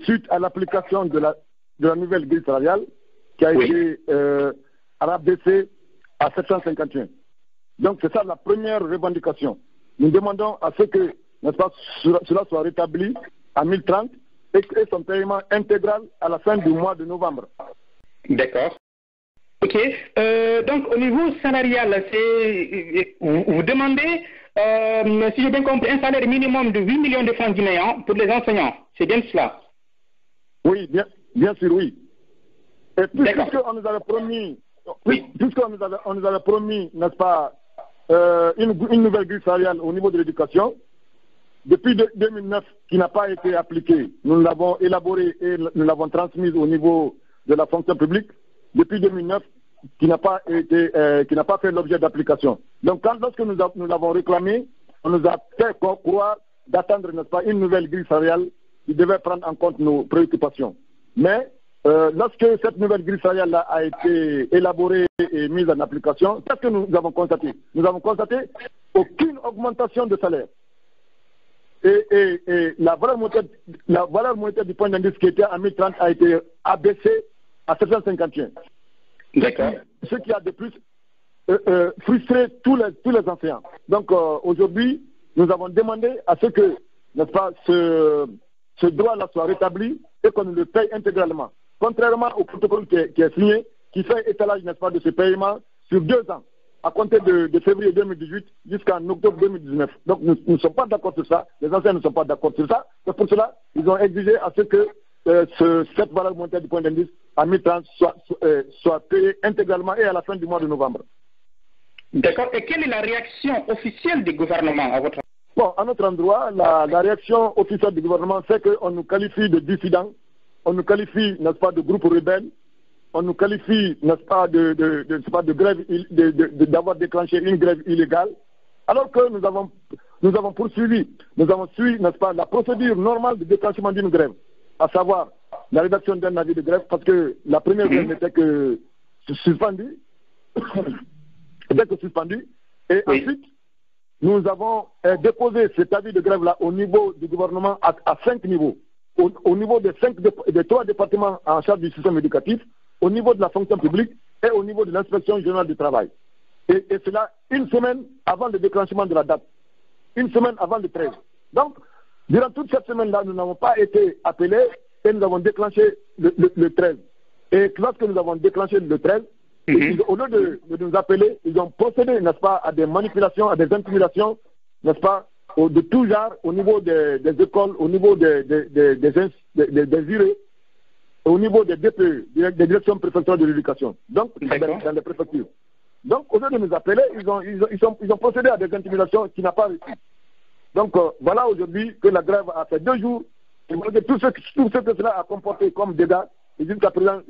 suite à l'application de la nouvelle grille salariale qui a été rabaissée à 751. Donc c'est ça la première revendication. Nous demandons à ce que, n'est-ce pas, cela soit rétabli à 1030 et son paiement intégral à la fin du mois de novembre. D'accord. Ok. Donc au niveau salarial, vous demandez, si j'ai bien compris, un salaire minimum de 8 millions de francs guinéens pour les enseignants. C'est bien cela? Oui, bien sûr, oui. Et puisqu'on nous avait promis, on nous avait promis, n'est-ce pas, une nouvelle grille salariale au niveau de l'éducation, depuis 2009, qui n'a pas été appliquée, nous l'avons élaborée et nous l'avons transmise au niveau de la fonction publique, depuis 2009, qui n'a pas fait l'objet d'application. Donc, lorsque nous l'avons réclamé, on nous a fait croire d'attendre, n'est-ce pas, une nouvelle grille salariale qui devait prendre en compte nos préoccupations. Mais lorsque cette nouvelle grille salariale a été élaborée et mise en application, qu'est-ce que nous avons constaté? Nous avons constaté aucune augmentation de salaire. Et la valeur monétaire du point d'indice qui était à 1030 a été abaissée à 751. D'accord. Ce qui a de plus frustré tous les enseignants. Donc aujourd'hui, nous avons demandé à ce que, n'est-ce pas, ce droit-là soit rétabli et qu'on le paye intégralement. Contrairement au protocole qui est signé, qui fait étalage, n'est-ce pas, de ce paiement sur 2 ans, à compter de février 2018 jusqu'en octobre 2019. Donc nous ne sommes pas d'accord sur ça, les enseignants ne sont pas d'accord sur ça. C'est pour cela qu'ils ont exigé à ce que cette valeur monétaire du point d'indice à 1030 soit payée intégralement et à la fin du mois de novembre. D'accord. Et quelle est la réaction officielle du gouvernement à votre endroit? Bon, à notre endroit, la réaction officielle du gouvernement, c'est qu'on nous qualifie de dissidents, on nous qualifie, n'est-ce pas, de groupe rebelle, on nous qualifie, n'est-ce pas, de grève, d'avoir déclenché une grève illégale, alors que nous avons poursuivi, nous avons suivi, n'est-ce pas, la procédure normale de déclenchement d'une grève, à savoir la rédaction d'un avis de grève, parce que la première grève n'était que suspendue, et ensuite, nous avons déposé cet avis de grève-là au niveau du gouvernement à 5 niveaux. Au niveau des 3 départements en charge du système éducatif, au niveau de la fonction publique et au niveau de l'inspection générale du travail. Et cela une semaine avant le déclenchement de la date. Une semaine avant le 13. Donc, durant toute cette semaine-là, nous n'avons pas été appelés et nous avons déclenché le 13. Et lorsque nous avons déclenché le 13, au lieu de nous appeler, ils ont procédé, n'est-ce pas, à des manipulations, à des intimidations, n'est-ce pas, de tout genre, au niveau des écoles, au niveau des IRE, au niveau des DPE, des directions préfectorales de l'éducation, donc dans les préfectures. Donc, au lieu de nous appeler, ils ont procédé à des intimidations qui n'ont pas réussi. Donc, voilà aujourd'hui que la grève a fait 2 jours, et malgré tout ce que cela a comporté comme dégâts, et jusqu'à présent,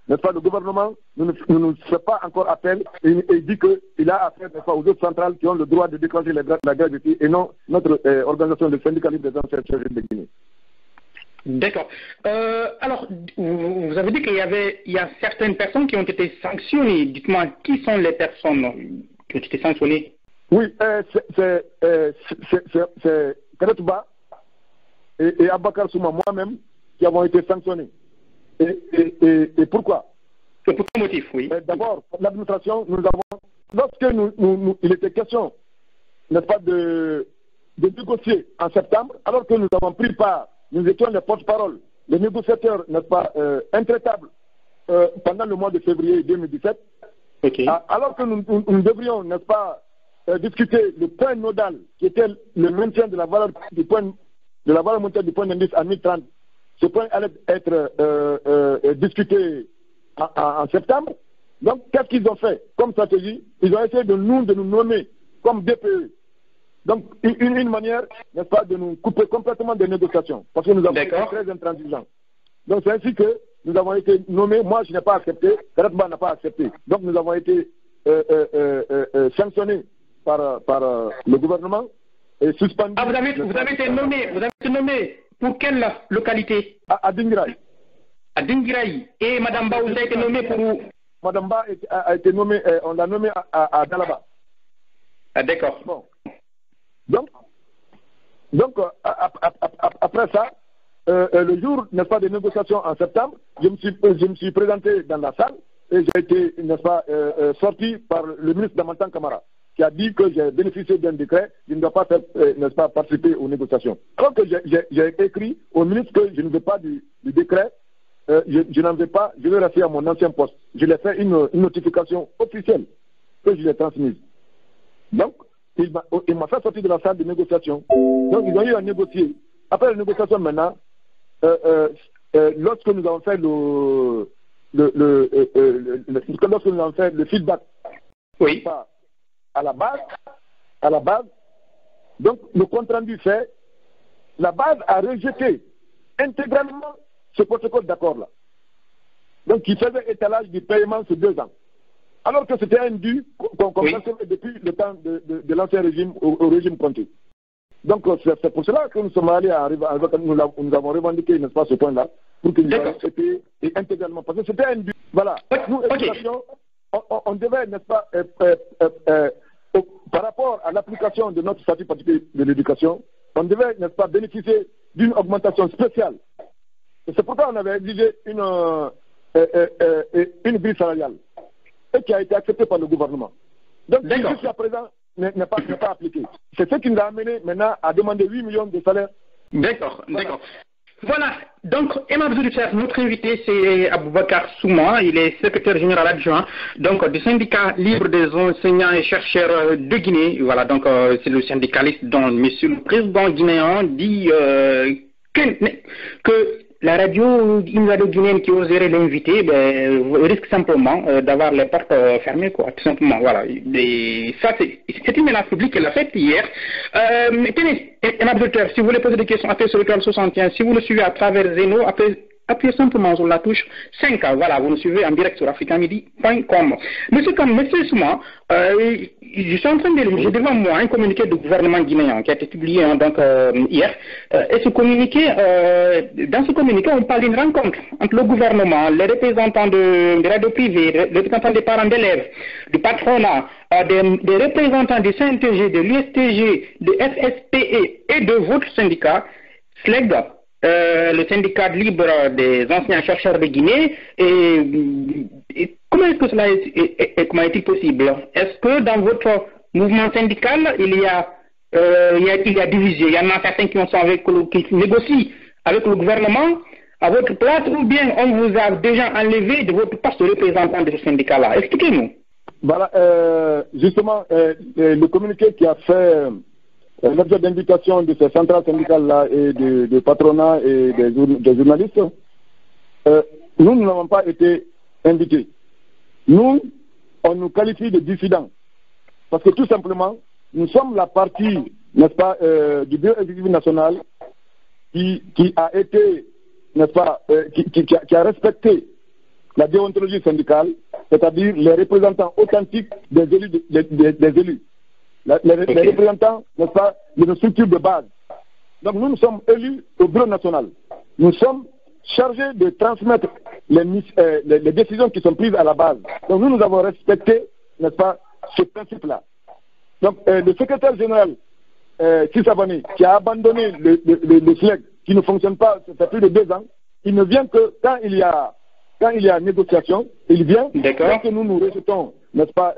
n'est-ce pas, le gouvernement ne nous fait pas encore appel et dit qu'il a affaire, n'est-ce pas, aux autres centrales qui ont le droit de déclencher la grève ici et non notre organisation de syndicat libre des enseignants de Guinée. D'accord. Alors, vous avez dit qu'il y a certaines personnes qui ont été sanctionnées. Dites-moi, qui sont les personnes qui ont été sanctionnées? Oui, c'est Karetouba et Abakar Souma, moi-même, qui avons été sanctionnés. Et pourquoi? C'est pour quel motif, oui. D'abord, l'administration, lorsque il était question, n'est-ce pas, de négocier en septembre, alors que nous avons pris part, nous étions les porte-parole, les négociateurs, n'est-ce pas, intraitables pendant le mois de février 2017, alors que nous devrions, n'est-ce pas, discuter le point nodal qui était le maintien de la valeur monétaire du point d'indice à 1030. Ce point allait être discuté en septembre. Donc, qu'est-ce qu'ils ont fait comme stratégie? Ils ont essayé de nous nommer comme DPE. Donc, une manière, n'est-ce pas, de nous couper complètement des négociations. Parce que nous avons été très intransigeants. Donc, c'est ainsi que nous avons été nommés. Moi, je n'ai pas accepté. Karatba n'a pas accepté. Donc, nous avons été sanctionnés par le gouvernement et suspendus. Ah, vous avez été nommé pour quelle localité? À Dinguiraï. À Dinguiraï. Et Mme Ba, vous avez été nommé pour où? Mme Ba a été nommée, on l'a nommée à Dalaba. Ah, d'accord. Bon. Donc après ça, le jour, n'est-ce pas, des négociations en septembre, je me suis présenté dans la salle et j'ai été, n'est-ce pas, sorti par le ministre Damantan Kamara, qui a dit que j'ai bénéficié d'un décret, je ne dois pas faire, n'est-ce pas, participer aux négociations. Alors que j'ai écrit au ministre que je ne veux pas du décret, je n'en veux pas, je vais rester à mon ancien poste. Je l'ai fait une notification officielle que je l'ai transmise. Donc, il m'a fait sortir de la salle de négociation. Donc, ils ont eu à négocier. Après la négociation, maintenant, lorsque nous avons fait lorsque nous avons fait le feedback, oui, à la base, donc le compte rendu fait, la base a rejeté intégralement ce protocole d'accord-là. Donc, il faisait étalage du paiement sur 2 ans. Alors que c'était un dû qu'on recevait depuis le temps de l'ancien régime au régime Conté. Donc, c'est pour cela que nous sommes allés nous avons revendiqué, n'est-ce pas, ce point-là, pour que nous ayons été intégralement. Parce que c'était un dû. Voilà. Nous, éducation, on devait, n'est-ce pas, par rapport à l'application de notre statut particulier de l'éducation, on devait, n'est-ce pas, bénéficier d'une augmentation spéciale. Et c'est pourquoi on avait exigé une grille salariale, et qui a été acceptée par le gouvernement. Donc, jusqu'à présent, n'est pas appliqué. C'est ce qui nous a amené maintenant à demander 8 millions de salaires. D'accord, d'accord. Voilà, donc, Aimable auditeurs, notre invité c'est Aboubacar Souma, il est secrétaire général adjoint donc, du syndicat libre des enseignants et chercheurs de Guinée. Voilà, donc c'est le syndicaliste dont monsieur le président guinéen dit que la radio, une radio guinéenne qui oserait l'inviter, risque simplement d'avoir les portes fermées, quoi, tout simplement. Voilà. Et ça, c'est une menace publique qu'elle a faite hier. Tenez, Aimable auditeur, si vous voulez poser des questions, appelez sur le 61. Si vous le suivez à travers Zeno, appuyez simplement sur la touche 5. Voilà, vous nous suivez en direct sur africamidi.com. Monsieur Souma, je suis en train de lire, j'ai devant moi un communiqué du gouvernement guinéen qui a été publié hier. Et ce communiqué, dans ce communiqué, on parle d'une rencontre entre le gouvernement, les représentants des radios privées, les représentants des parents d'élèves, du patronat, des représentants du CNTG, de l'USTG, de FSPE et de votre syndicat, SLEG. Le syndicat libre des enseignants chercheurs de Guinée. Et comment est-ce que cela comment est-il possible? Est-ce que dans votre mouvement syndical, il y a division? Il y en a certains qui négocient avec le gouvernement à votre place, ou bien on vous a déjà enlevé de votre poste de représentant de ce syndicat-là? Expliquez-nous. Voilà, justement, le communiqué qui a fait l'objet d'invitation de ces centrales syndicales-là et de patronat et des journalistes, nous n'avons pas été invités. Nous, on nous qualifie de dissidents. Parce que tout simplement, nous sommes la partie, n'est-ce pas, du bureau exécutif national qui a été, n'est-ce pas, qui a respecté la déontologie syndicale, c'est-à-dire les représentants authentiques des élus. Les représentants, n'est-ce pas, de nos structures de base. Donc nous sommes élus au bureau national. Nous sommes chargés de transmettre les décisions qui sont prises à la base. Donc nous avons respecté, n'est-ce pas, ce principe-là. Donc le secrétaire général Sissabani, qui a abandonné le SLEG, qui ne fonctionne pas, ça fait plus de 2 ans, il ne vient que quand il y a négociation, il vient, lorsque nous rejetons, n'est-ce pas,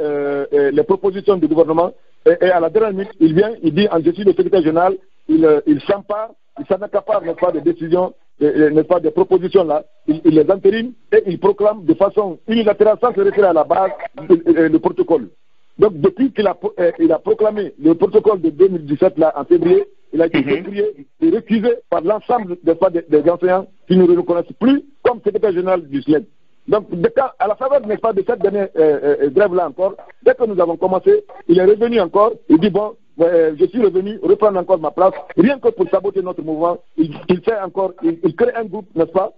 les propositions du gouvernement, et à la dernière minute, il vient, il dit, je suis le secrétaire général, il s'empare, il s'en accapare, n'est-ce pas, des décisions, n'est-ce pas, des propositions là, il les entérine et il proclame de façon unilatérale, sans se référer à la base, le protocole. Donc, depuis qu'il a proclamé le protocole de 2017 là, en février, il a été décrié et récusé par l'ensemble des enseignants qui ne le reconnaissent plus comme secrétaire général du SLEG. Donc, à la faveur, n'est-ce pas, de cette dernière grève-là encore, dès que nous avons commencé, il est revenu encore, il dit, bon, je suis revenu reprendre encore ma place, rien que pour saboter notre mouvement, il fait encore, il crée un groupe, n'est-ce pas,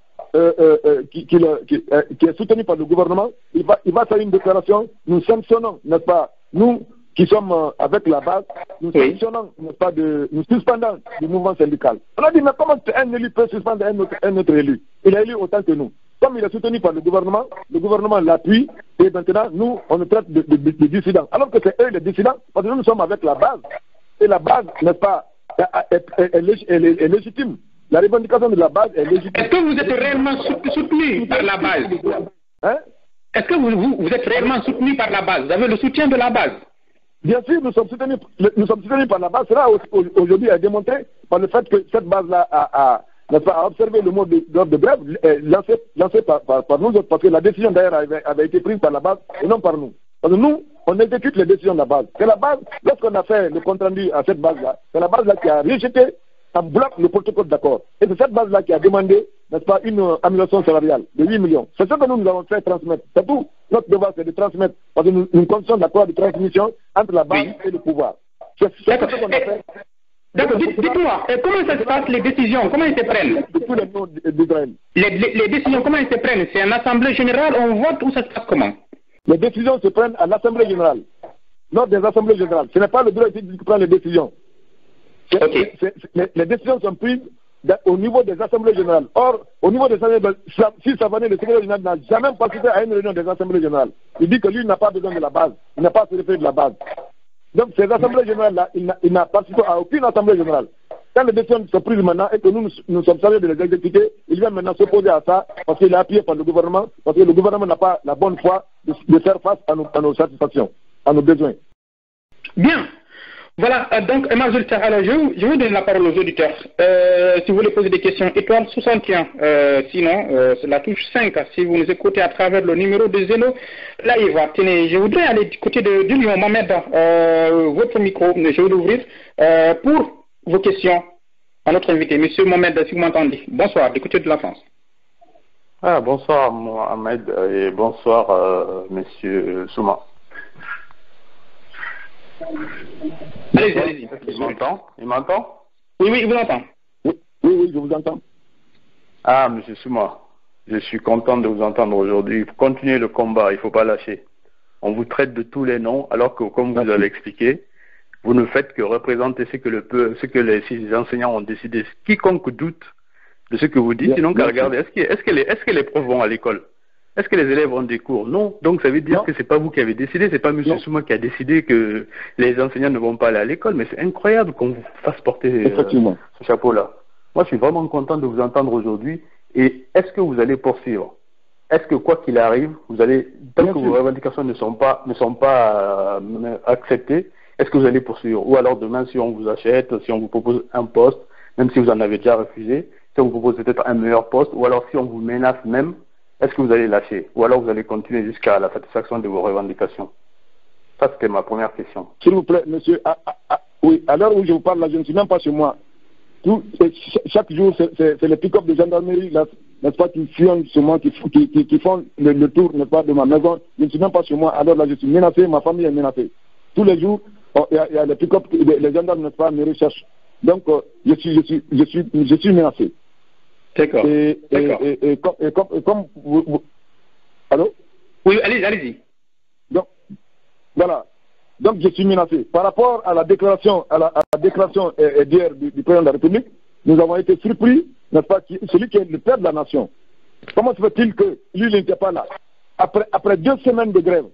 qui est soutenu par le gouvernement, il va faire une déclaration, nous sanctionnons, n'est-ce pas, nous qui sommes avec la base, nous sanctionnons, n'est-ce pas, nous suspendons du mouvement syndical. On a dit, mais comment un élu peut suspendre un autre élu? Il est élu autant que nous. Comme il est soutenu par le gouvernement l'appuie, et maintenant, nous, on nous traite de dissidents. Alors que c'est eux les dissidents, parce que nous sommes avec la base. Et la base, n'est-ce pas, est légitime La revendication de la base est légitime. Est-ce que vous êtes réellement soutenu par la base? Hein? Est-ce que vous êtes réellement soutenu par la base? Vous avez le soutien de la base? Bien sûr, nous sommes soutenus par la base. Cela aujourd'hui est démontré par le fait que cette base-là a observé le mot d'ordre de grève lancé par nous autres, parce que la décision d'ailleurs avait été prise par la base et non par nous. Parce que nous, on exécute les décisions de la base. C'est la base, lorsqu'on a fait le compte rendu à cette base-là, c'est la base-là qui a rejeté en bloc le protocole d'accord. Et c'est cette base-là qui a demandé, n'est-ce pas, une amélioration salariale de 8 millions. C'est ce que nous avons fait transmettre. C'est tout. Notre devoir, c'est de transmettre, parce que nous conditions d'accord de transmission entre la base et le pouvoir. C'est ce qu'on a fait. D'accord, dites-moi, comment ça se passe les décisions? Comment ils se prennent? Depuis le nom d'Israël. Les décisions, comment ils se prennent? C'est en assemblée générale, on vote ou ça se passe comment? Les décisions se prennent à l'assemblée générale. Lors des assemblées générales. Ce n'est pas le bureau qui prend les décisions. Les décisions sont prises au niveau des assemblées générales. Or, au niveau des assemblées générales, si Savané, le secrétaire général, n'a jamais participé à une réunion des assemblées générales, il dit que lui n'a pas besoin de la base. Il n'a pas à se référer de la base. Donc, ces assemblées générales-là, il n'a participé à aucune assemblée générale. Quand les décisions sont prises maintenant et que nous sommes chargés de les exécuter, il vient maintenant s'opposer à ça parce qu'il est appuyé par le gouvernement, parce que le gouvernement n'a pas la bonne foi de faire face à nos satisfactions, à nos besoins. Bien. Voilà, donc, Emma Zulta, alors je vous donne la parole aux auditeurs. Si vous voulez poser des questions, étoile 61, sinon, c'est la touche 5, si vous nous écoutez à travers le numéro de Zeno Live. Tenez, je voudrais aller du côté de Lyon, Mohamed, votre micro, je vais l'ouvrir, pour vos questions à notre invité, Monsieur Mohamed, si vous m'entendez. Bonsoir, du côté de la France. Ah, bonsoir, Mohamed, et bonsoir, Monsieur Souma. Allez-y. Il m'entend? Oui, il vous entend. Oui, je vous entends. Ah, Monsieur Souma, je suis content de vous entendre aujourd'hui. Il faut continuer le combat, il ne faut pas lâcher. On vous traite de tous les noms, alors que, comme vous avez expliqué, vous ne faites que représenter ce que les enseignants ont décidé. Quiconque doute de ce que vous dites, sinon qu'à regarder, est-ce que les profs vont à l'école? Est-ce que les élèves ont des cours? Non. Donc ça veut dire que c'est pas vous qui avez décidé, c'est pas M. Souma qui a décidé que les enseignants ne vont pas aller à l'école, mais c'est incroyable qu'on vous fasse porter ce chapeau-là. Moi, je suis vraiment content de vous entendre aujourd'hui. Et est-ce que vous allez poursuivre? Est-ce que quoi qu'il arrive, vous allez, tant que vos revendications ne sont pas acceptées, est-ce que vous allez poursuivre? Ou alors demain, si on vous achète, si on vous propose un poste, même si vous en avez déjà refusé, si on vous propose peut-être un meilleur poste, ou alors si on vous menace même, est-ce que vous allez lâcher? Ou alors vous allez continuer jusqu'à la satisfaction de vos revendications? Ça, c'était ma première question. S'il vous plaît, monsieur. Oui, à l'heure où je vous parle, là, je ne suis même pas chez moi. Chaque jour, c'est les pick-up de gendarmerie, n'est-ce pas, qui fuient sur moi, qui font le tour, n'est-ce pas, de ma maison. Je ne suis même pas chez moi. Alors là, je suis menacé, ma famille est menacée. Tous les jours, il y a les pick-up, les gendarmes, n'est-ce pas, me recherchent. Donc, je suis menacé. D'accord. Et comme vous... Allô? Oui, allez-y. Donc, voilà. Donc, je suis menacé. Par rapport à la déclaration, d'hier du président de la République, nous avons été surpris, n'est-ce pas, celui qui est le père de la nation. Comment se fait-il que lui, il n'était pas là? Après 2 semaines de grève,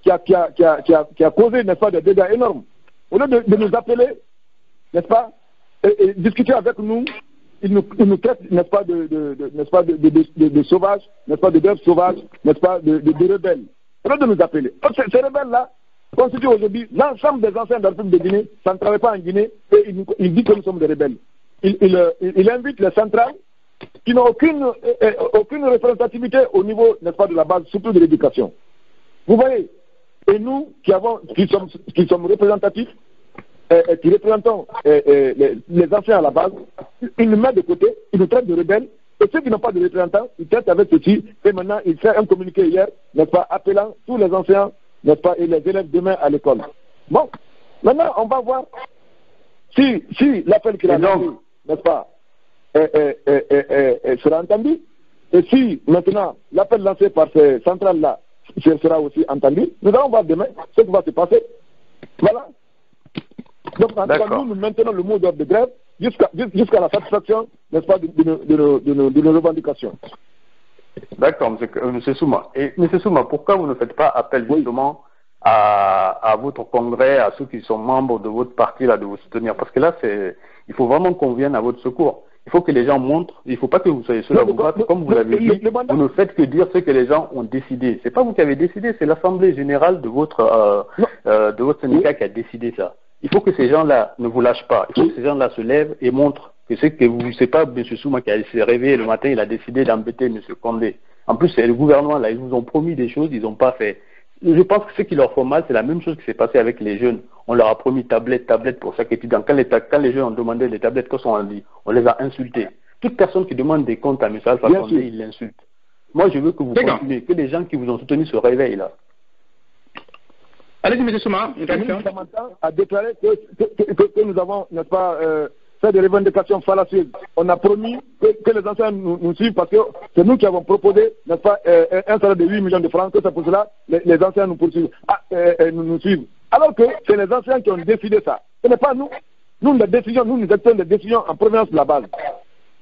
qui a causé, n'est-ce pas, des dégâts énormes, au lieu de nous appeler, n'est-ce pas, et discuter avec nous, il nous traite, n'est-ce pas, de sauvages, n'est-ce pas, de grèves sauvages, n'est-ce pas, de rebelles. Au lieu de nous appeler. Ces rebelles-là constituent aujourd'hui l'ensemble des anciens de la République de Guinée, ça ne travaille pas en Guinée, et il dit que nous sommes des rebelles. Il invite les centrales qui n'ont aucune représentativité au niveau, n'est-ce pas, de la base, surtout de l'éducation. Vous voyez, et nous qui sommes représentatifs, qui représentons les anciens à la base, ils nous mettent de côté, ils nous traitent de rebelles, et ceux qui n'ont pas de représentants, ils traitent avec ceci, et maintenant il fait un communiqué hier, n'est-ce pas, appelant tous les anciens, n'est-ce pas, et les élèves demain à l'école. Bon, maintenant on va voir si l'appel qu'il a lancé, n'est-ce pas, sera entendu, et si maintenant l'appel lancé par ces centrales-là sera aussi entendu, nous allons voir demain ce qui va se passer. Voilà. Donc, en tout cas, nous maintenons le mot d'ordre de grève jusqu'à la satisfaction, n'est-ce pas, de nos revendications. D'accord, monsieur Souma. Et monsieur Souma, pourquoi vous ne faites pas appel justement à votre congrès, à ceux qui sont membres de votre parti, là, de vous soutenir? Parce que là, il faut vraiment qu'on vienne à votre secours. Il faut que les gens montrent, il ne faut pas que vous soyez seul à vous battre, comme vous l'avez dit, vous ne faites que dire ce que les gens ont décidé. C'est pas vous qui avez décidé, c'est l'Assemblée générale de votre syndicat qui a décidé ça. Il faut que ces gens-là ne vous lâchent pas. Il faut que ces gens-là se lèvent et montrent que c'est pas M. Souma qui s'est réveillé le matin, il a décidé d'embêter M. Condé. En plus, c'est le gouvernement là, ils vous ont promis des choses, ils n'ont pas fait. Je pense que ce qui leur fait mal, c'est la même chose qui s'est passé avec les jeunes. On leur a promis tablette pour chaque étudiant. Quand les jeunes ont demandé les tablettes, qu'est-ce qu'on a dit? On les a insultés. Toute personne qui demande des comptes à M. Alpha Condé, il l'insulte. Moi, je veux que vous continuez, que les gens qui vous ont soutenu se réveillent là. Allez-y, M. Souma. A déclaré que nous avons, n'est-ce pas, fait des revendications fallacieuses. On a promis que les anciens nous suivent parce que c'est nous qui avons proposé, n'est-ce pas, un salaire de 8 millions de francs, que c'est pour cela les anciens nous poursuivent, nous suivent. Alors que c'est les anciens qui ont décidé ça. Ce n'est pas nous. Nous actons des décisions en provenance de la base.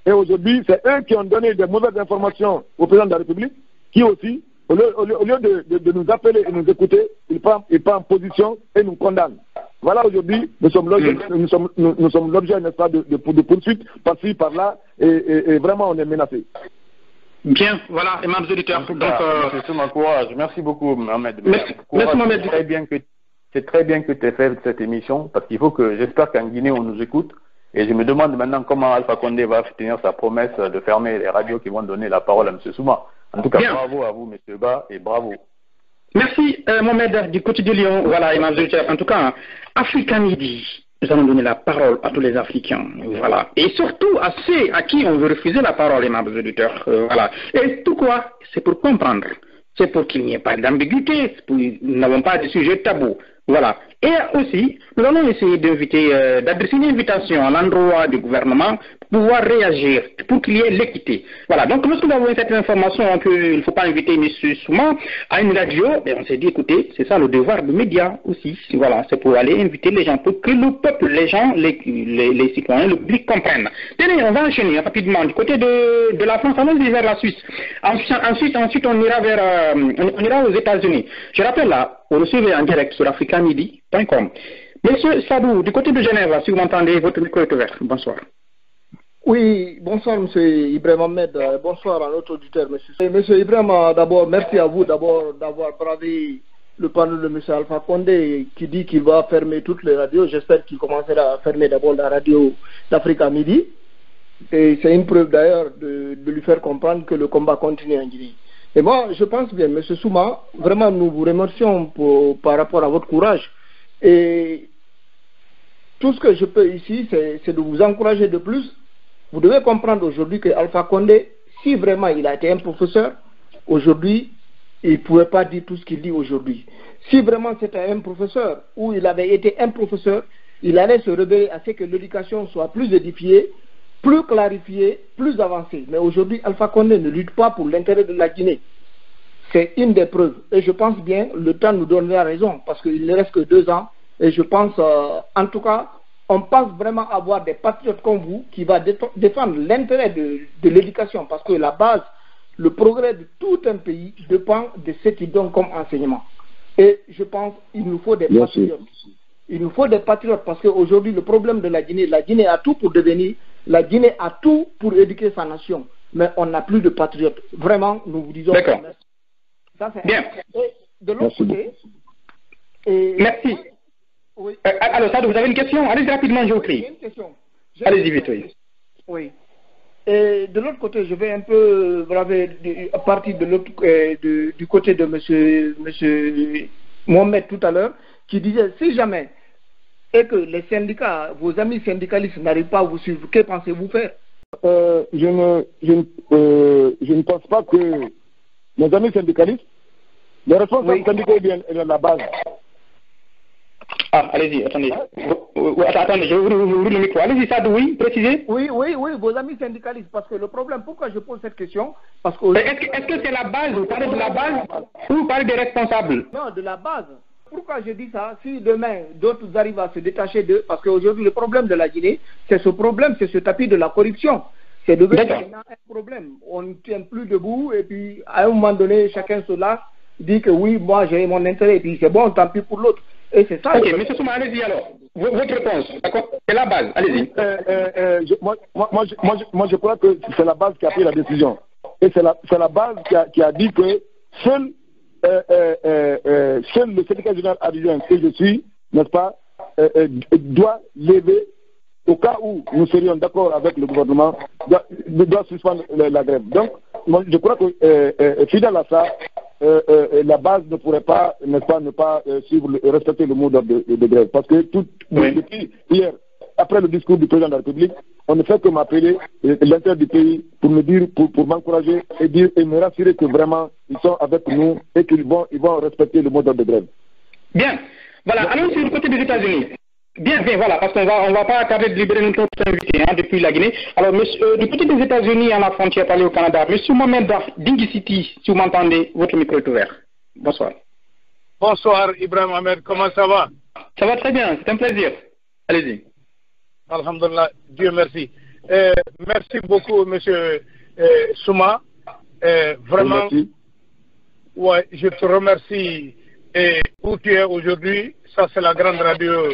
Et aujourd'hui, c'est eux qui ont donné des mauvaises informations au président de la République, qui aussi, au lieu de nous appeler et nous écouter, il prend position et nous condamne. Voilà, aujourd'hui, nous sommes l'objet, n'est-ce pas, de poursuites par-ci, par-là, et vraiment, on est menacé. Bien, voilà, et membres auditeurs. C'est tout mon courage. Merci beaucoup, Mohamed. Merci, Mohamed. C'est très bien que tu aies fait cette émission, parce qu'il faut que, j'espère qu'en Guinée, on nous écoute. Et je me demande maintenant comment Alpha Condé va tenir sa promesse de fermer les radios qui vont donner la parole à M. Souma. En tout cas, bravo à vous, M. Ba, et bravo. Merci, Mohamed, du quotidien Lyon. Voilà, et en tout cas, Africa Midi, nous allons donner la parole à tous les Africains. Voilà. Et surtout à ceux à qui on veut refuser la parole, les membres auditeurs. Voilà. Et pourquoi? C'est pour comprendre. C'est pour qu'il n'y ait pas d'ambiguïté. Nous n'avons pas de sujet tabou. Voilà. Et aussi, nous allons essayer d'adresser une invitation à l'endroit du gouvernement pour pouvoir réagir, pour qu'il y ait l'équité. Voilà. Donc, lorsque nous avons cette information qu'il ne faut pas inviter M. Souma à une radio, on s'est dit, écoutez, c'est ça le devoir des médias aussi. Voilà. C'est pour aller inviter les gens, pour que le peuple, les gens, les citoyens, le public comprennent. Tenez, on va enchaîner rapidement. Du côté de la France, on va vers la Suisse. Ensuite, on ira aux États-Unis. Je rappelle là, vous recevez en direct sur africamidi.com. Monsieur Sadou, du côté de Genève, si vous m'entendez, votre micro est ouvert. Bonsoir. Oui, bonsoir M. Ibrahim Ahmed, bonsoir à notre auditeur. Monsieur Ibrahim, d'abord, merci à vous d'avoir bravé le panneau de M. Alpha Condé qui dit qu'il va fermer toutes les radios. J'espère qu'il commencera à fermer d'abord la radio d'Africa Midi. Et c'est une preuve d'ailleurs de lui faire comprendre que le combat continue en Guinée. Et moi, je pense bien, M. Souma, vraiment nous vous remercions par rapport à votre courage. Et tout ce que je peux ici, c'est de vous encourager de plus. Vous devez comprendre aujourd'hui que Alpha Condé, si vraiment il a été un professeur, aujourd'hui, il ne pouvait pas dire tout ce qu'il dit aujourd'hui. Si vraiment c'était un professeur, ou il avait été un professeur, il allait se réveiller à ce que l'éducation soit plus édifiée, plus clarifiée, plus avancée. Mais aujourd'hui, Alpha Condé ne lutte pas pour l'intérêt de la Guinée. C'est une des preuves. Et je pense bien, le temps nous donnera raison, parce qu'il ne reste que 2 ans. Et je pense, en tout cas, on pense vraiment avoir des patriotes comme vous qui va défendre l'intérêt de l'éducation, parce que la base, le progrès de tout un pays dépend de ce qu'ils donnent comme enseignement. Et je pense qu'il nous faut des patriotes. Il nous faut des patriotes parce qu'aujourd'hui, le problème de la Guinée a tout pour devenir, la Guinée a tout pour éduquer sa nation, mais on n'a plus de patriotes. Vraiment, nous vous disons merci. Ça, c'est bien. Et de l'autre côté... Merci. Oui. Alors, Sadou, vous avez une question? Allez-y rapidement, je vous prie. J'ai une question. Allez-y vite, oui. Oui. Et de l'autre côté, je vais un peu partir du côté de monsieur Mohamed tout à l'heure, qui disait, si jamais, et que les syndicats, vos amis syndicalistes n'arrivent pas à vous suivre, que pensez-vous faire? Je ne pense pas que mes amis syndicalistes, les responsables syndicaux viennent de la base. Ah, allez-y, attendez. Attendez, je vous ouvre le micro. Allez-y, Sadou, oui, précisez. Oui, vos amis syndicalistes, parce que le problème, pourquoi je pose cette question, parce que... Est-ce que c'est la base, vous parlez de la base, ou vous parlez des responsables? Non, de la base. Pourquoi je dis ça? Si demain, d'autres arrivent à se détacher d'eux, parce qu'aujourd'hui, le problème de la Guinée, c'est ce problème, c'est ce tapis de la corruption. C'est devenu un problème. On ne tient plus debout, et puis, à un moment donné, chacun se lâche, dit que oui, moi, j'ai mon intérêt, et puis c'est bon, tant pis pour l'autre. Et c'est ça. Ok, M. Souma, allez-y alors. Votre réponse, d'accord? C'est la base, allez-y. Moi, je crois que c'est la base qui a pris la décision. Et c'est la base qui a dit que seul le syndicat général adjoint que je suis, n'est-ce pas, doit lever, au cas où nous serions d'accord avec le gouvernement, doit suspendre la grève. Donc, moi, je crois que fidèle à ça, la base ne pourrait pas, n'est-ce pas, ne pas suivre, respecter le mot d'ordre de grève. Parce que depuis hier, après le discours du président de la République, on ne fait que m'appeler l'intérieur du pays pour me dire, pour m'encourager et me rassurer que vraiment ils sont avec nous et qu'ils vont respecter le mot d'ordre de grève. Bien. Voilà. Allons sur le côté des États-Unis. Bien, voilà, parce qu'on va pas tarder de libérer notre invité depuis la Guinée. Alors, du côté des États-Unis, à la frontière par au Canada, Monsieur Mohamed Dingui City, si vous m'entendez, votre micro est ouvert. Bonsoir. Bonsoir, Ibrahim Ahmed, comment ça va? Ça va très bien, c'est un plaisir. Allez-y. Alhamdulillah, Dieu merci. Merci beaucoup, Monsieur Souma. Vraiment, merci. Ouais, je te remercie. Et où tu es aujourd'hui, ça c'est la grande radio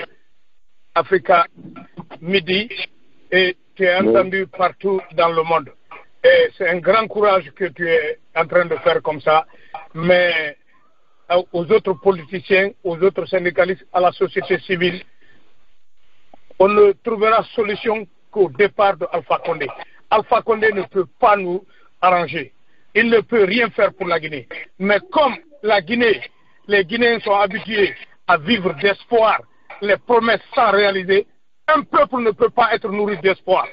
Africa Midi, et tu es entendu partout dans le monde. Et c'est un grand courage que tu es en train de faire comme ça, mais aux autres politiciens, aux autres syndicalistes, à la société civile, on ne trouvera solution qu'au départ de Alpha Condé. Alpha Condé ne peut pas nous arranger. Il ne peut rien faire pour la Guinée. Mais comme la Guinée, les Guinéens sont habitués à vivre d'espoir, les promesses sans réaliser, un peuple ne peut pas être nourri d'espoir.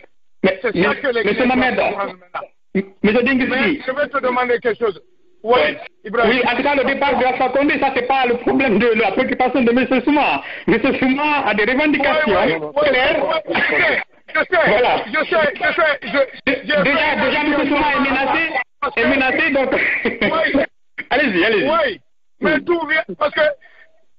Mais c'est ça que les Guinéens doivent comprendre maintenant. Mais je vais te demander quelque chose. Oui, Ibrahim. Oui, en tout cas, le départ de Alpha Condé, ça c'est pas le problème de la préoccupation de M. Souma. M. Souma a des revendications claires. Je sais. Voilà. Je sais. Déjà, M. Souma est menacé, donc. Oui. Allez-y. Oui, mais tout vient parce que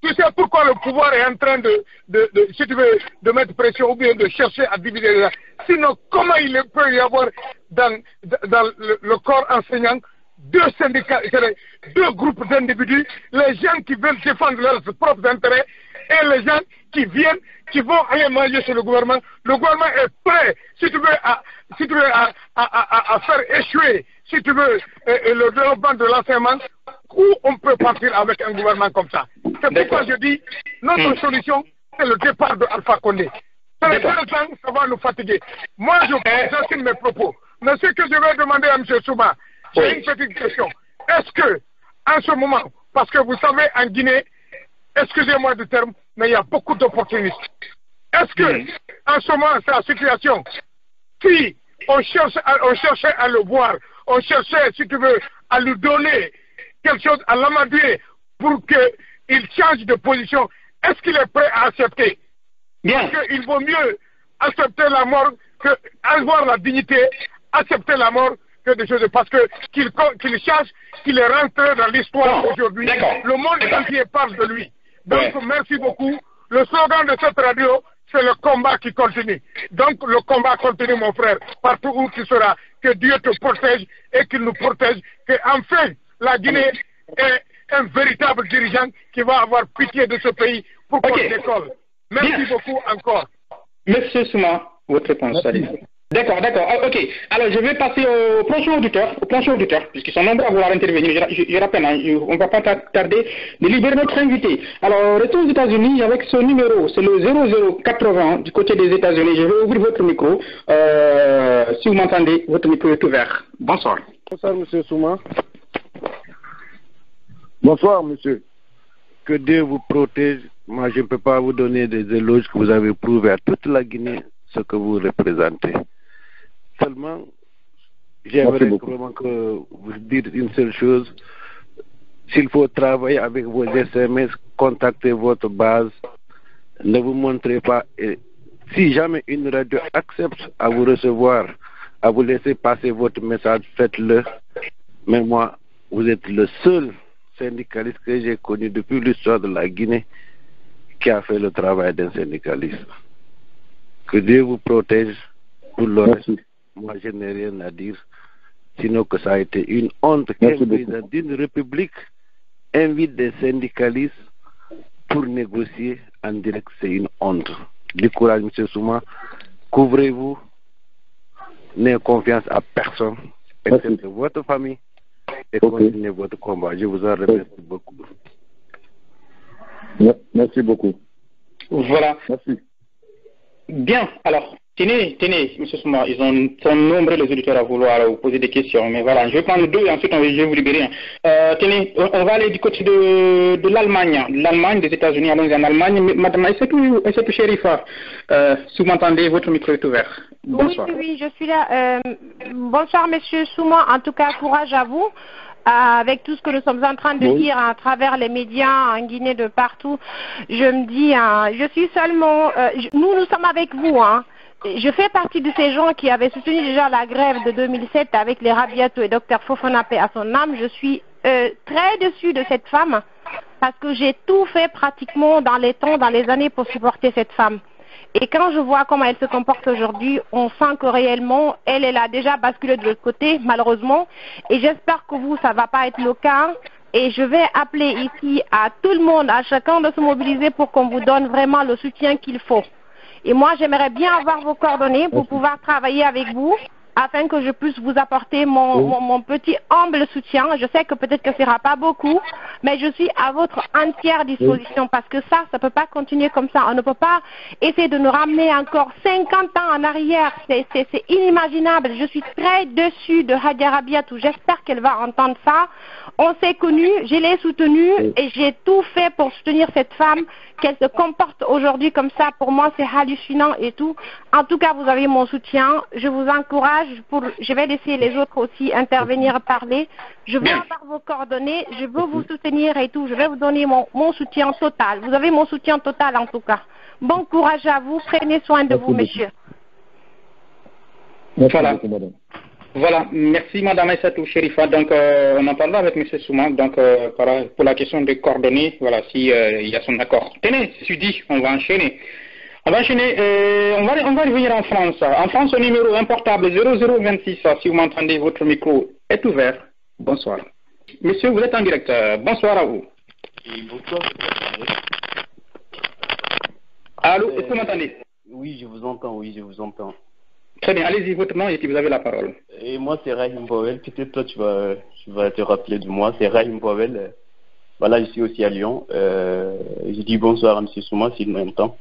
tu sais pourquoi le pouvoir est en train si tu veux, de mettre pression ou bien de chercher à diviser les gens. Sinon, comment il peut y avoir dans le corps enseignant deux syndicats, deux groupes d'individus, les gens qui veulent défendre leurs propres intérêts et les gens qui vont aller manger chez le gouvernement. Le gouvernement est prêt, si tu veux, à faire échouer, si tu veux, le développement de l'enseignement, où on peut partir avec un gouvernement comme ça. C'est pourquoi je dis, notre solution, c'est le départ de Alpha Condé. Très longtemps, ça va nous fatiguer. Moi, j'assume mes propos. Mais ce que je vais demander à M. Souma, j'ai une petite question. Est-ce que, en ce moment, parce que vous savez, en Guinée, excusez-moi du terme, mais il y a beaucoup d'opportunistes. Est-ce que, en ce moment, c'est la situation, si on cherchait à le voir, on cherchait, si tu veux, à lui donner quelque chose, à l'amadouer pour qu'il change de position, est-ce qu'il est prêt à accepter? Bien. Parce qu'il vaut mieux accepter la mort que avoir la dignité, accepter la mort que des choses, parce que qu'il change, qu'il est rentré dans l'histoire aujourd'hui. Le monde entier parle de lui. Donc, merci beaucoup. Le slogan de cette radio, c'est le combat qui continue. Donc, le combat continue, mon frère, partout où tu seras. Que Dieu te protège et qu'il nous protège. Que, enfin, la Guinée est un véritable dirigeant qui va avoir pitié de ce pays pour qu'on décolle. Merci beaucoup encore. Monsieur Souma, votre réponse. D'accord. Ok. Alors, je vais passer au prochain auditeur, puisqu'ils sont nombreux à vouloir intervenir. Je rappelle, on ne va pas tarder de libérer notre invité. Alors, retour aux États-Unis avec ce numéro, c'est le 0080 du côté des États-Unis. Je vais ouvrir votre micro. Si vous m'entendez, votre micro est ouvert. Bonsoir. Bonsoir, monsieur Souma. Bonsoir, monsieur. Que Dieu vous protège. Moi, je ne peux pas vous donner des éloges que vous avez prouvé à toute la Guinée ce que vous représentez. Seulement, j'aimerais vraiment que vous dites une seule chose. S'il faut travailler avec vos SMS, contactez votre base. Ne vous montrez pas. Et si jamais une radio accepte à vous recevoir, à vous laisser passer votre message, faites-le. Mais moi, vous êtes le seul syndicaliste que j'ai connu depuis l'histoire de la Guinée qui a fait le travail d'un syndicaliste. Que Dieu vous protège pour le reste. Moi, je n'ai rien à dire, sinon que ça a été une honte qu'un président d'une république invite des syndicalistes pour négocier en direct, c'est une honte. Du courage, M. Souma. Couvrez-vous. N'ayez confiance à personne, excepté votre famille, et continuez votre combat. Je vous en remercie beaucoup. Merci beaucoup. Voilà. Merci. Bien, alors, tenez, M. Souma, sont nombreux les auditeurs à vouloir vous poser des questions, mais voilà, je vais prendre deux et ensuite je vais vous libérer. Tenez, on va aller du côté de l'Allemagne, des États-Unis, allons en Allemagne. Madame Aïssatou Chérifa, si vous m'entendez, votre micro est ouvert. Bonsoir. Oui, je suis là. Bonsoir, M. Souma, en tout cas, courage à vous. Avec tout ce que nous sommes en train de dire à travers les médias en Guinée de partout, je me dis, je suis seulement, nous sommes avec vous, hein. Je fais partie de ces gens qui avaient soutenu déjà la grève de 2007 avec les Rabiatou et Dr Fofana Paix à son âme. Je suis très déçue de cette femme parce que j'ai tout fait pratiquement dans les temps, dans les années pour supporter cette femme. Et quand je vois comment elle se comporte aujourd'hui, on sent que réellement, elle a déjà basculé de l'autre côté, malheureusement. Et j'espère que vous, ça ne va pas être le cas. Et je vais appeler ici à tout le monde, à chacun de se mobiliser pour qu'on vous donne vraiment le soutien qu'il faut. Et moi, j'aimerais bien avoir vos coordonnées pour pouvoir travailler avec vous, afin que je puisse vous apporter mon petit humble soutien. Je sais que peut-être que ce ne sera pas beaucoup, mais je suis à votre entière disposition parce que ça ne peut pas continuer comme ça. On ne peut pas essayer de nous ramener encore 50 ans en arrière. C'est inimaginable. Je suis très déçue de Hadia Rabiatou. J'espère qu'elle va entendre ça. On s'est connus, je l'ai soutenue et j'ai tout fait pour soutenir cette femme. Qu'elle se comporte aujourd'hui comme ça, pour moi, c'est hallucinant et tout. En tout cas, vous avez mon soutien. Je vous encourage. Je vais laisser les autres aussi intervenir, parler. Je veux avoir vos coordonnées. Je veux vous soutenir et tout. Je vais vous donner mon soutien total. Vous avez mon soutien total, en tout cas. Bon courage à vous. Prenez soin de vous, monsieur. Voilà. Voilà, merci Madame Aïssatou Chérifa. Donc, on en parlera avec M. Souma. Donc, pour la question des coordonnées, voilà, si il y a son accord. Tenez, c'est dit, on va enchaîner. On va revenir en France. En France, au numéro importable 0026, si vous m'entendez, votre micro est ouvert. Bonsoir. Monsieur, vous êtes en direct. Bonsoir à vous. Et bonsoir. Allô, est-ce que vous m'entendez? Oui, je vous entends, je vous entends. Très bien, allez-y, votre nom et puis vous avez la parole. Et moi, c'est Rahim Powell. Peut-être toi, tu vas te rappeler de moi. C'est Rahim Powell. Voilà, je suis aussi à Lyon. Je dis bonsoir à M. Souma, s'il m'entend.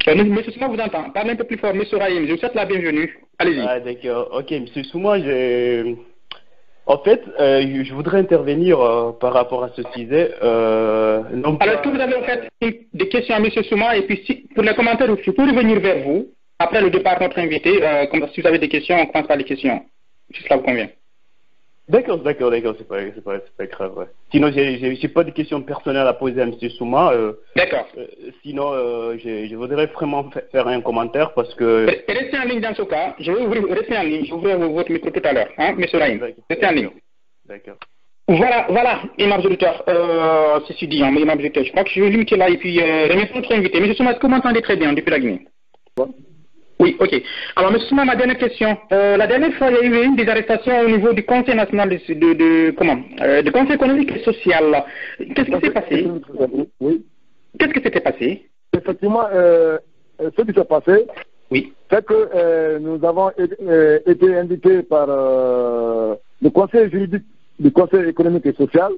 M. Souma vous entend. Parlez un peu plus fort, M. Rahim. Je vous souhaite la bienvenue. Allez-y. Ah, d'accord. Ok, M. Souma, en fait, je voudrais intervenir par rapport à ce sujet. Alors, est-ce que vous avez en fait des questions à M. Souma et puis pour les commentaires, je peux revenir vers vous après le départ de notre invité. Si vous avez des questions, on commence par les questions. Si cela vous convient. D'accord, c'est pas grave. Ouais. Sinon, j'ai pas de questions personnelles à poser à M. Souma. D'accord. Sinon, je voudrais vraiment faire un commentaire parce que... Restez en ligne dans ce cas. Je vais rester en ligne. Je vais ouvrir votre micro tout à l'heure, hein, M. Rahim. Restez en ligne. D'accord. Voilà, imam auditeur. Ceci dit, imam auditeur, je crois que je vais limiter là et puis remercier notre invité. M. Souma, est-ce que vous m'entendez très bien depuis la Guinée? Oui, ok. Alors, M. Souma, ma dernière question. La dernière fois, il y a eu une des arrestations au niveau du Conseil national de Conseil économique et social. Qu'est-ce qui s'est passé? Oui. Qu'est-ce qui s'était passé? Effectivement, ce qui s'est passé, oui, c'est que nous avons été invités par le Conseil juridique du Conseil économique et social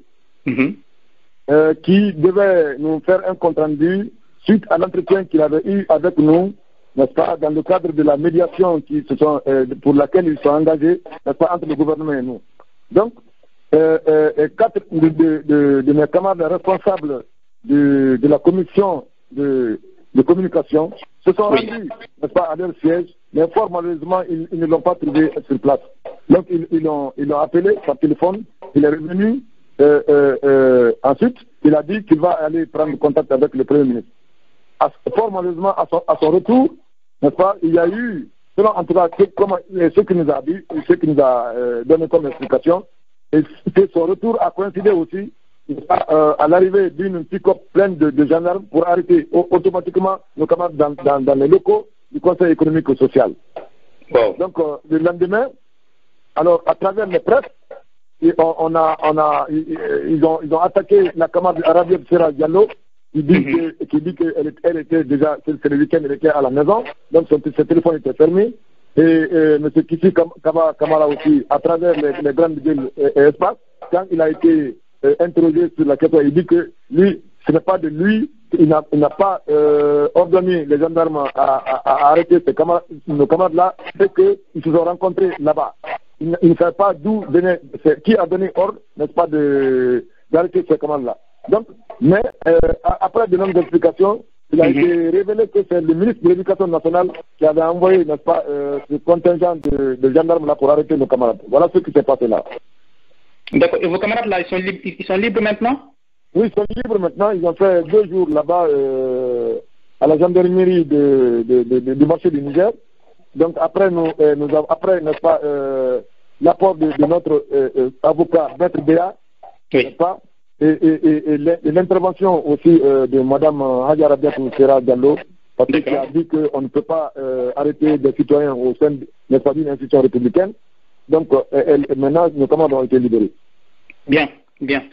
qui devait nous faire un compte-rendu suite à l'entretien qu'il avait eu avec nous, n'est-ce pas, dans le cadre de la médiation pour laquelle ils sont engagés, n'est-ce pas, entre le gouvernement et nous. Donc, 4 de mes camarades responsables de la commission de communication se sont rendus, n'est-ce pas, à leur siège, mais fort malheureusement, ils ne l'ont pas trouvé sur place. Donc, ils l'ont appelé par téléphone, il est revenu, ensuite, il a dit qu'il va aller prendre contact avec le Premier ministre. Fort malheureusement, à son retour, n'est-ce pas, il y a eu, selon en tout cas ce qu'il nous a dit, ce qu'il nous a donné comme explication, et son retour a coïncidé aussi à l'arrivée d'une pick-up pleine de gendarmes pour arrêter automatiquement nos camarades dans les locaux du Conseil économique et social. Wow. Donc, le lendemain, alors à travers les presses, ils ont attaqué la camarade Rabia Serra Diallo, qui dit qu'elle était déjà, c'est le week-end, elle était à la maison, donc son téléphone était fermé. Et M. Kissi Kamara aussi, à travers les grandes villes et espaces, quand il a été interrogé sur la question, il dit que lui, ce n'est pas de lui, il n'a pas ordonné les gendarmes à arrêter nos camarades-là, c'est qu'ils se sont rencontrés là-bas. Il ne savait pas d'où venait, qui a donné ordre, n'est-ce pas, d'arrêter ces camarades-là. Donc, mais après de longues explications, il a été révélé que c'est le ministre de l'Éducation nationale qui avait envoyé, n'est-ce pas, ce contingent de gendarmes là pour arrêter nos camarades. Voilà ce qui s'est passé là. D'accord. Et vos camarades là, ils sont libres maintenant? Oui, ils sont libres maintenant. Ils ont fait 2 jours là-bas à la gendarmerie du marché du Niger. Donc après, n'est-ce pas, l'apport de notre avocat, Maître Béa, n'est-ce pas, et l'intervention aussi de Mme Hadja Rabia Serra Diallo, parce qu'elle a dit qu'on ne peut pas arrêter des citoyens au sein d'une institution républicaine. Donc maintenant, nos camarades ont été libérés. Bien, bien.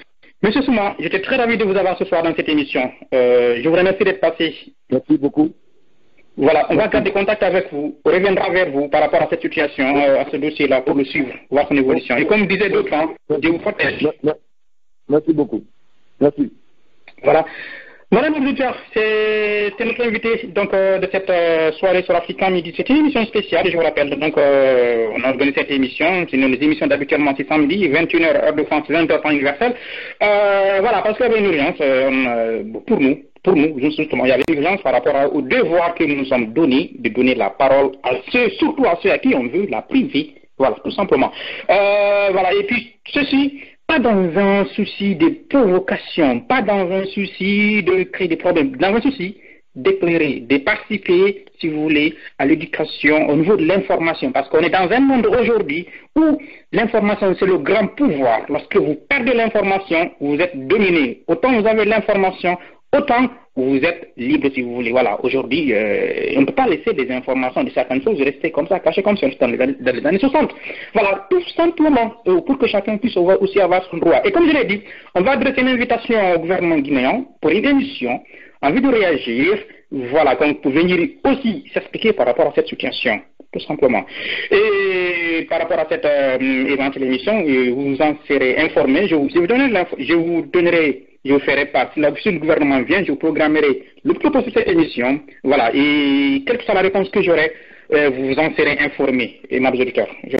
Monsieur Souma, j'étais très ravi de vous avoir ce soir dans cette émission. Je vous remercie d'être passé. Merci beaucoup. Voilà, on va garder contact avec vous. On reviendra vers vous par rapport à cette situation, à ce dossier-là, pour le suivre, voir son évolution. Et comme disait d'autres, je vous protège. Merci beaucoup. Merci. Voilà. Madame l'auditeur, c'est notre invité donc, de cette soirée sur Africa Midi. C'est une émission spéciale, je vous rappelle. Donc, on a organisé cette émission. C'est une des émissions d'habituellement, c'est samedi, 21h, heure de France, 20h, temps universel. Voilà, parce qu'il y avait une urgence pour nous, justement, il y avait une urgence par rapport au devoir que nous nous sommes donné, de donner la parole à ceux, surtout à ceux à qui on veut la priver. Voilà, tout simplement. Voilà, et puis, ceci, pas dans un souci de provocation, pas dans un souci de créer des problèmes, dans un souci d'éclairer, de participer, si vous voulez, à l'éducation au niveau de l'information. Parce qu'on est dans un monde aujourd'hui où l'information, c'est le grand pouvoir. Lorsque vous perdez l'information, vous êtes dominé. Autant vous avez l'information, autant vous êtes libre, si vous voulez. Voilà, aujourd'hui, on ne peut pas laisser des informations de certaines choses rester comme ça, cachées comme ça dans les années 60. Voilà, tout simplement, pour que chacun puisse aussi avoir son droit. Et comme je l'ai dit, on va adresser une invitation au gouvernement guinéen pour une émission, envie de réagir, voilà, donc pour venir aussi s'expliquer par rapport à cette situation, tout simplement. Et par rapport à cette éventuelle émission, vous en serez informé. Je vous ferai part. Si le gouvernement vient, je vous programmerai le propos de cette émission. Voilà. Et quelle que soit la réponse que j'aurai, vous en serez informé, et mes auditeurs.